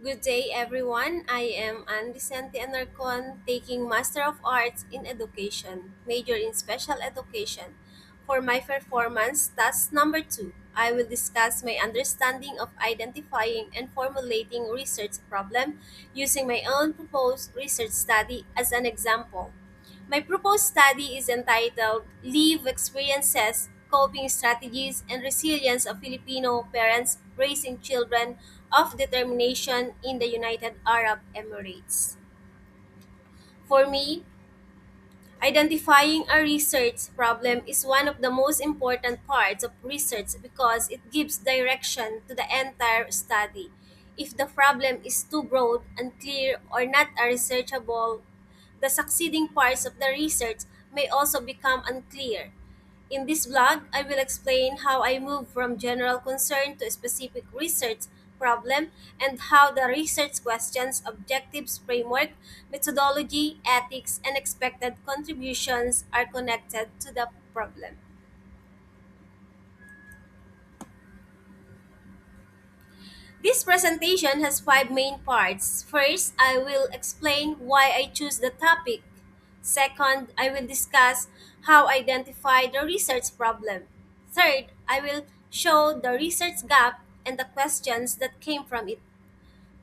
Good day, everyone. I am Ann Vicente Anarcon, taking Master of Arts in Education, major in Special Education. For my performance, task number 2, I will discuss my understanding of identifying and formulating research problem using my own proposed research study as an example. My proposed study is entitled Live Experiences, Coping Strategies, and Resilience of Filipino Parents Raising Children of Determination in the United Arab Emirates. For me, identifying a research problem is one of the most important parts of research because it gives direction to the entire study. If the problem is too broad, unclear, or not a researchable, the succeeding parts of the research may also become unclear. In this vlog, I will explain how I move from general concern to a specific research problem and how the research questions, objectives, framework, methodology, ethics, and expected contributions are connected to the problem. This presentation has five main parts. First, I will explain why I choose the topic. Second, I will discuss how I identify the research problem. Third, I will show the research gap and the questions that came from it.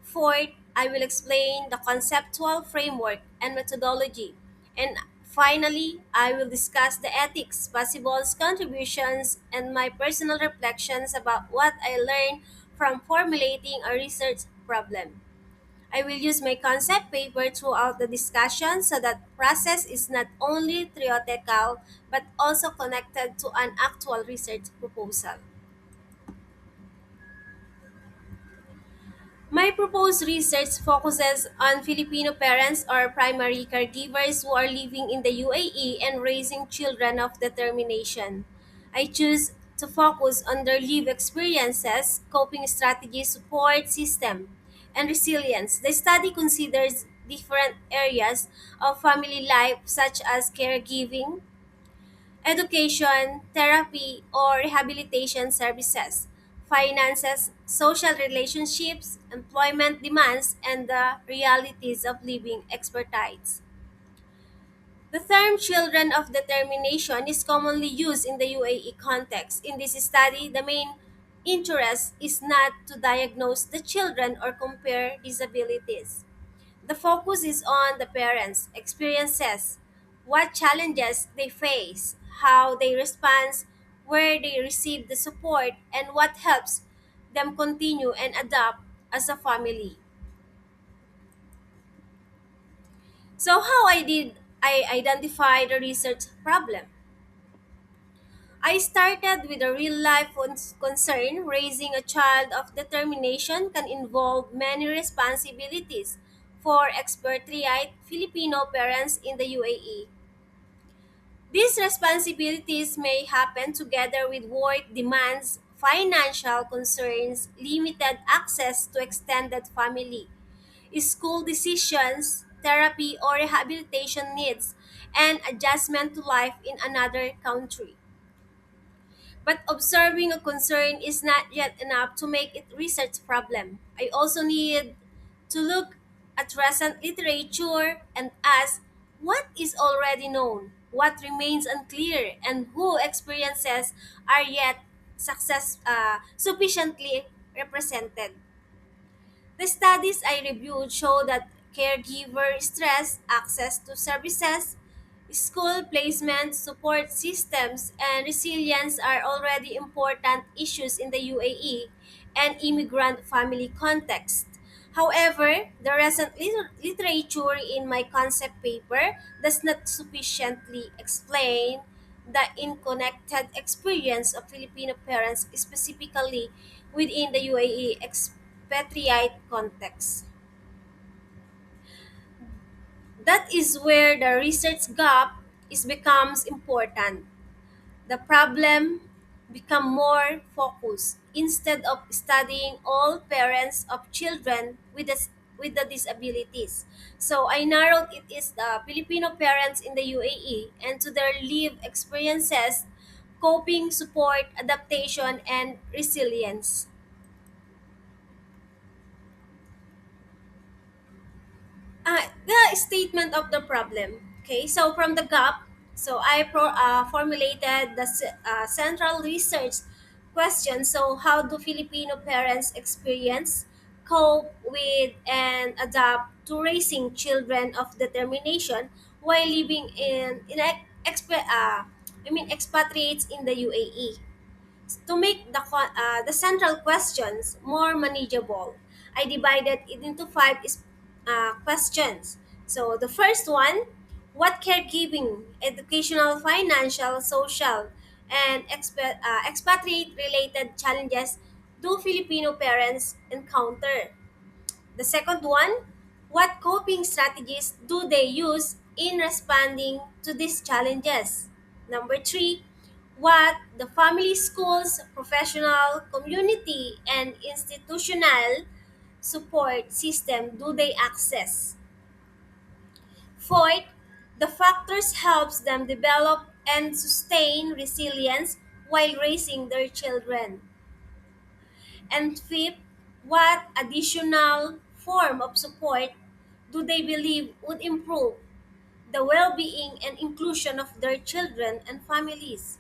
Fourth, I will explain the conceptual framework and methodology. And finally, I will discuss the ethics, possible contributions, and my personal reflections about what I learned from formulating a research problem. I will use my concept paper throughout the discussion so that process is not only theoretical but also connected to an actual research proposal. My proposed research focuses on Filipino parents or primary caregivers who are living in the UAE and raising children of determination. I choose to focus on their live experiences, coping strategies, support system, and resilience. The study considers different areas of family life such as caregiving, education, therapy, or rehabilitation services, finances, social relationships, employment demands, and the realities of living expertise. The term children of determination is commonly used in the UAE context. In this study, the main interest is not to diagnose the children or compare disabilities. The focus is on the parents' experiences, what challenges they face, how they respond, where they receive the support, and what helps them continue and adapt as a family. So how I identify the research problem? I started with a real life concern. Raising a child of determination can involve many responsibilities for expatriate Filipino parents in the UAE. These responsibilities may happen together with work demands, financial concerns, limited access to extended family, school decisions, therapy or rehabilitation needs, and adjustment to life in another country. But observing a concern is not yet enough to make it research problem. I also need to look at recent literature and ask what is already known, what remains unclear, and who experiences are yet sufficiently represented. The studies I reviewed show that caregiver stress, access to services, school placement, support systems, and resilience are already important issues in the UAE and immigrant family context. However, the recent literature in my concept paper does not sufficiently explain the interconnected experience of Filipino parents specifically within the UAE expatriate context. That is where the research gap is becomes important. The problem become more focused instead of studying all parents of children with the disabilities. So I narrowed it is the Filipino parents in the UAE and to their live experiences, coping, support, adaptation, and resilience. The statement of the problem. Okay, so from the gap, so I formulated the central research question. So, how do Filipino parents experience, cope with, and adapt to raising children of determination while living expatriates in the UAE? To make the central questions more manageable, I divided it into questions. So the first one, what caregiving, educational, financial, social, and expatriate related challenges do Filipino parents encounter? The second one, what coping strategies do they use in responding to these challenges? Number three, what the family, schools, professional, community, and institutional support system do they access? Fourth, the factors helps them develop and sustain resilience while raising their children. And fifth, what additional form of support do they believe would improve the well being and inclusion of their children and families?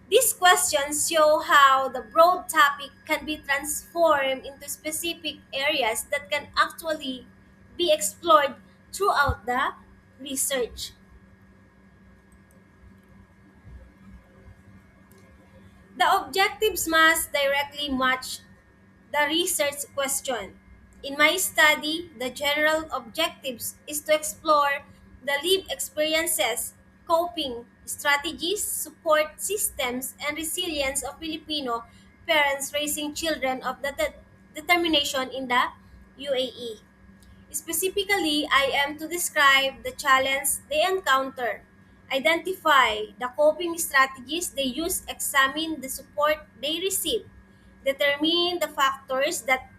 These questions show how the broad topic can be transformed into specific areas that can actually be explored throughout the research. The objectives must directly match the research question. In my study, the general objectives is to explore the lived experiences, coping strategies, support systems, and resilience of Filipino parents raising children of determination in the UAE. Specifically, I am to describe the challenge they encounter, identify the coping strategies they use, examine the support they receive, determine the factors that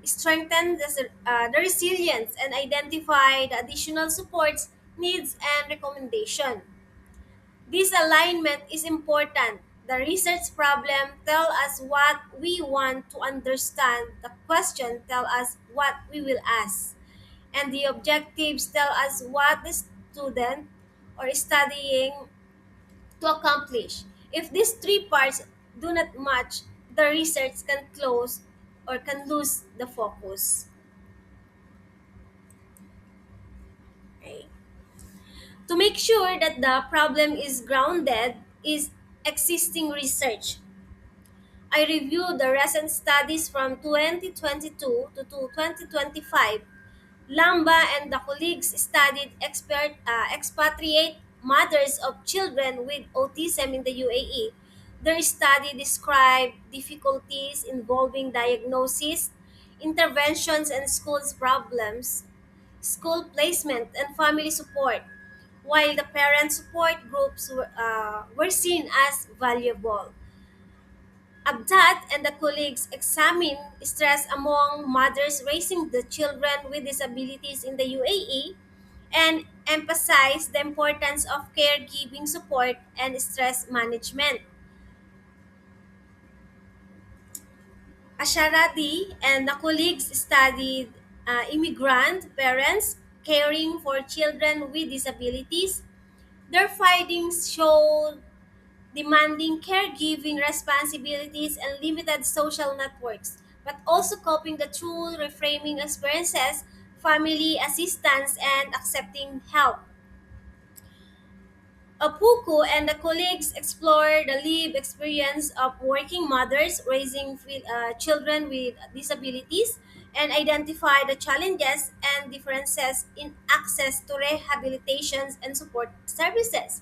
strengthen the resilience, and identify the additional supports, needs, and recommendation. This alignment is important. The research problem tell us what we want to understand. The question tell us what we will ask. And the objectives tell us what the student or studying to accomplish. If these three parts do not match, the research can close or can lose the focus. Okay. To make sure that the problem is grounded is existing research. I reviewed the recent studies from 2022 to 2025. Lamba and the colleagues studied expatriate mothers of children with autism in the UAE. Their study described difficulties involving diagnosis, interventions, and schools problems, school placement, and family support, while the parent support groups were seen as valuable. Abdat and the colleagues examined stress among mothers raising the children with disabilities in the UAE and emphasized the importance of caregiving support and stress management. Asharati and the colleagues studied immigrant parents caring for children with disabilities. Their findings showed demanding caregiving responsibilities and limited social networks, but also coping the true reframing experiences, family assistance, and accepting help. Apuku and the colleagues explore the lived experience of working mothers raising children with disabilities and identify the challenges and differences in access to rehabilitation and support services.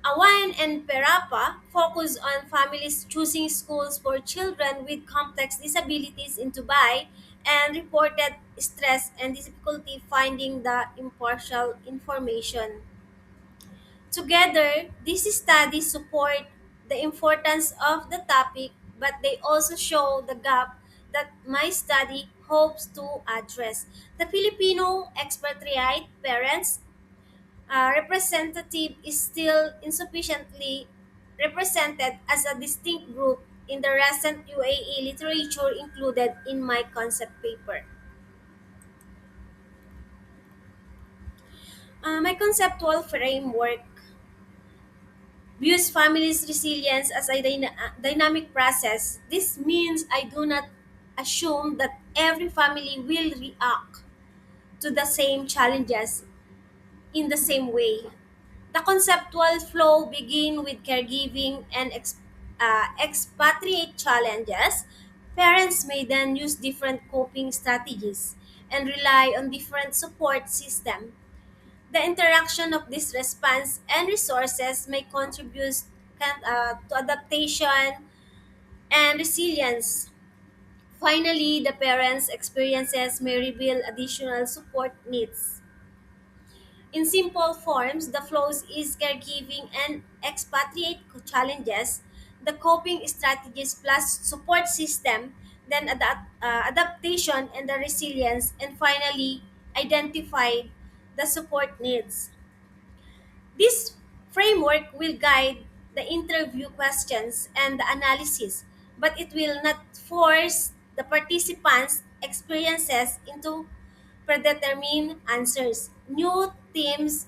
Awan and Perapa focus on families choosing schools for children with complex disabilities in Dubai and reported stress and difficulty finding the impartial information. Together, these studies support the importance of the topic, but they also show the gap that my study hopes to address. The Filipino expatriate parents representative is still insufficiently represented as a distinct group in the recent UAE literature included in my concept paper. My conceptual framework views family's resilience as a dynamic process. This means I do not assume that every family will react to the same challenges in the same way. The conceptual flow begin with caregiving and expatriate challenges. Parents may then use different coping strategies and rely on different support systems. The interaction of this response and resources may contribute to adaptation and resilience. Finally, the parents' experiences may reveal additional support needs. In simple forms, the flows is caregiving and expatriate challenges, the coping strategies plus support system, then adaptation and the resilience, and finally, identify the support needs. This framework will guide the interview questions and the analysis, but it will not force the participants' experiences into predetermined answers. New themes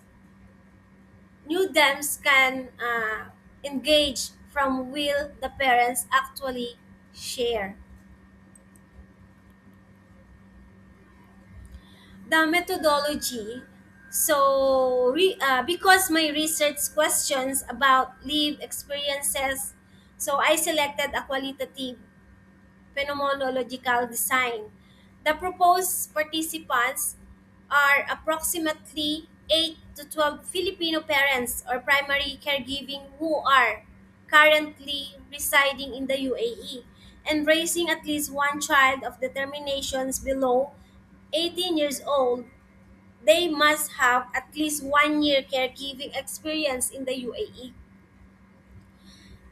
can engage from will the parents actually share. The methodology. Because my research questions about lived experiences, so I selected a qualitative phenomenological design. The proposed participants are approximately 8 to 12 Filipino parents or primary caregiving who are currently residing in the UAE and raising at least one child of determinations below 18 years old. They must have at least 1 year caregiving experience in the UAE.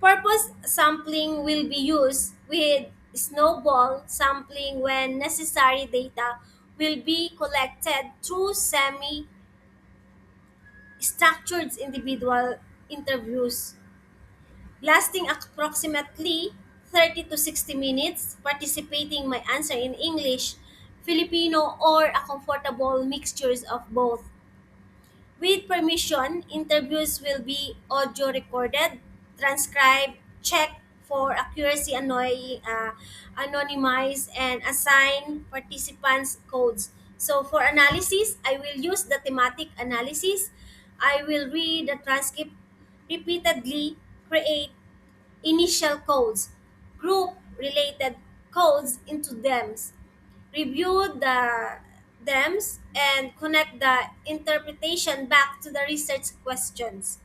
Purpose sampling will be used with snowball sampling when necessary data will be collected through semi-structured individual interviews lasting approximately 30 to 60 minutes, participating my answer in English, Filipino, or a comfortable mixtures of both. With permission, interviews will be audio recorded, transcribed, checked for accuracy, anonymized, and assign participants codes. So for analysis, I will use the thematic analysis. I will read the transcript repeatedly, create initial codes, group related codes into thems, review the thems, and connect the interpretation back to the research questions.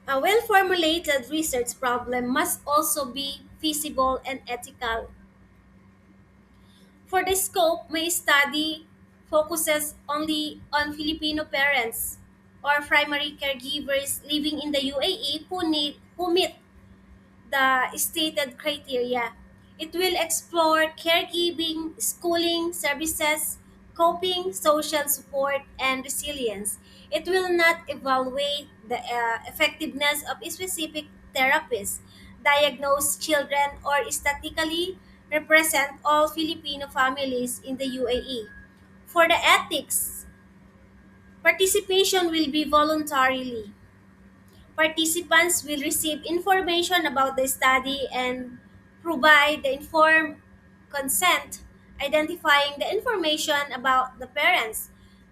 A well formulated research problem must also be feasible and ethical. For the scope, my study focuses only on Filipino parents or primary caregivers living in the UAE who meet the stated criteria. It will explore caregiving, schooling services, coping, social support, and resilience. It will not evaluate the effectiveness of specific therapies, diagnose children, or statistically represent all Filipino families in the UAE. For the ethics, participation will be voluntarily. Participants will receive information about the study and provide the informed consent, identifying the information about the parents,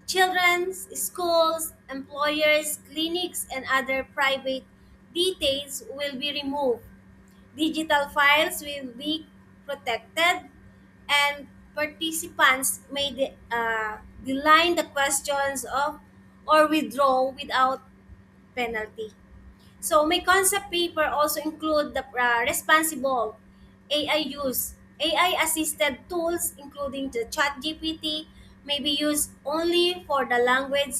children's, schools, employers, clinics, and other private details will be removed. Digital files will be protected, and participants may decline the questions of or withdraw without penalty. So my concept paper also include the responsible AI use. AI assisted tools including the ChatGPT may be used only for the language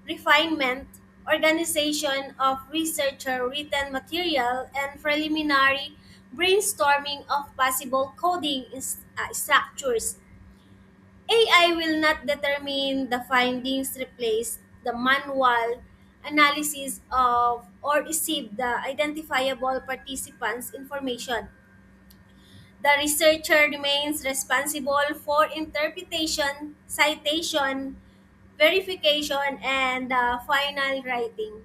refinement, organization of researcher written material, and preliminary brainstorming of possible coding structures. AI will not determine the findings, replace the manual analysis of or receive the identifiable participants' information. The researcher remains responsible for interpretation, citation, verification, and final writing.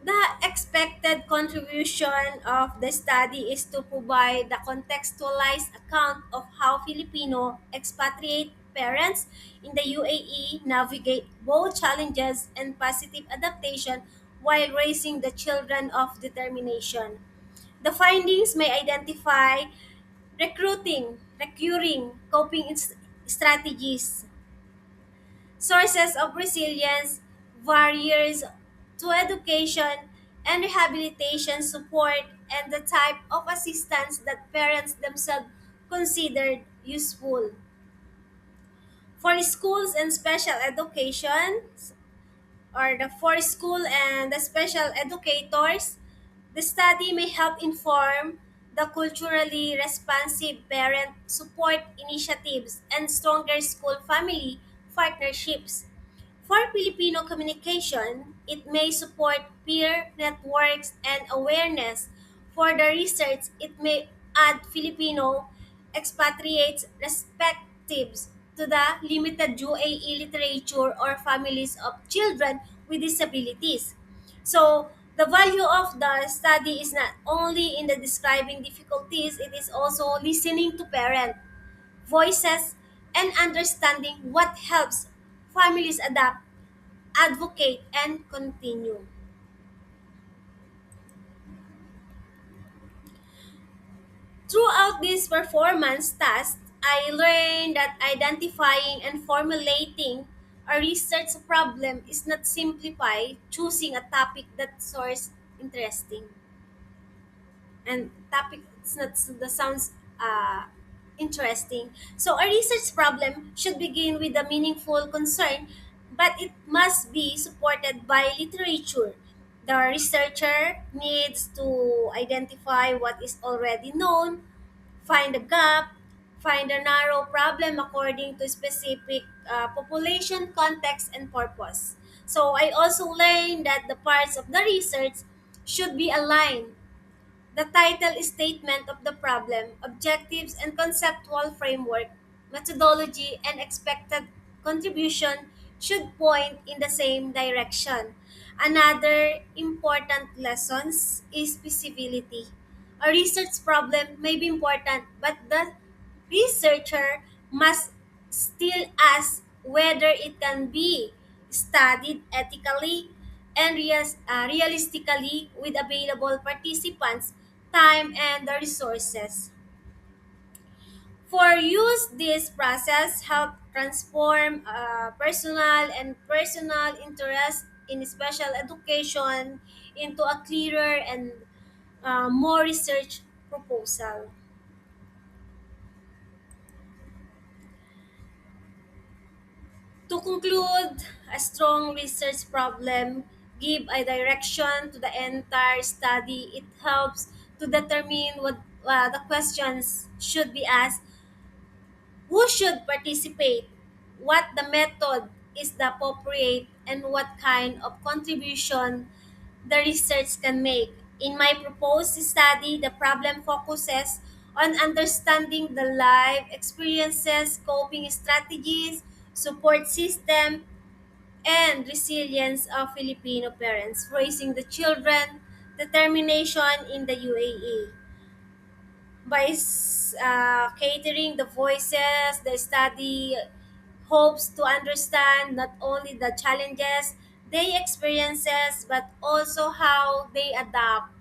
The expected contribution of the study is to provide the contextualized account of how Filipino expatriate parents in the UAE navigate both challenges and positive adaptation while raising the children of determination. The findings may identify recurring coping strategies, sources of resilience, barriers to education and rehabilitation support, and the type of assistance that parents themselves considered useful. For schools and special education, or the for school and the special educators, the study may help inform the culturally responsive parent support initiatives and stronger school family partnerships. For Filipino communication, it may support peer networks and awareness. For the research, it may add Filipino expatriates perspectives to the limited UAE literature or families of children with disabilities. So, the value of the study is not only in the describing difficulties, it is also listening to parent voices and understanding what helps families adapt, advocate, and continue. Throughout this performance task, I learned that identifying and formulating a research problem is not simplify choosing a topic that source interesting. And topic it's not that sounds interesting. So a research problem should begin with a meaningful concern, but it must be supported by literature. The researcher needs to identify what is already known, find a gap, find a narrow problem according to specific population, context, and purpose. So I also learned that the parts of the research should be aligned. The title statement of the problem, objectives and conceptual framework, methodology, and expected contribution should point in the same direction. Another important lesson is specificity. A research problem may be important, but the researcher must still ask whether it can be studied ethically and realistically with available participants, time, and the resources. For use, this process help transform personal interest in special education into a clearer and more research proposal. To conclude, a strong research problem give a direction to the entire study. It helps to determine what the questions should be asked, who should participate, what the method is the appropriate, and what kind of contribution the research can make. In my proposed study, the problem focuses on understanding the life experiences, coping strategies, support system, and resilience of Filipino parents raising the children, determination in the UAE. By catering the voices, the study hopes to understand not only the challenges they experiences but also how they adapt,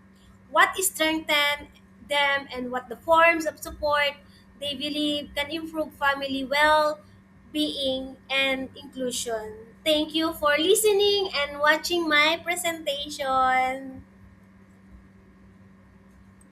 what strengthen them, and what the forms of support they believe can improve family well-being and inclusion. Thank you for listening and watching my presentation.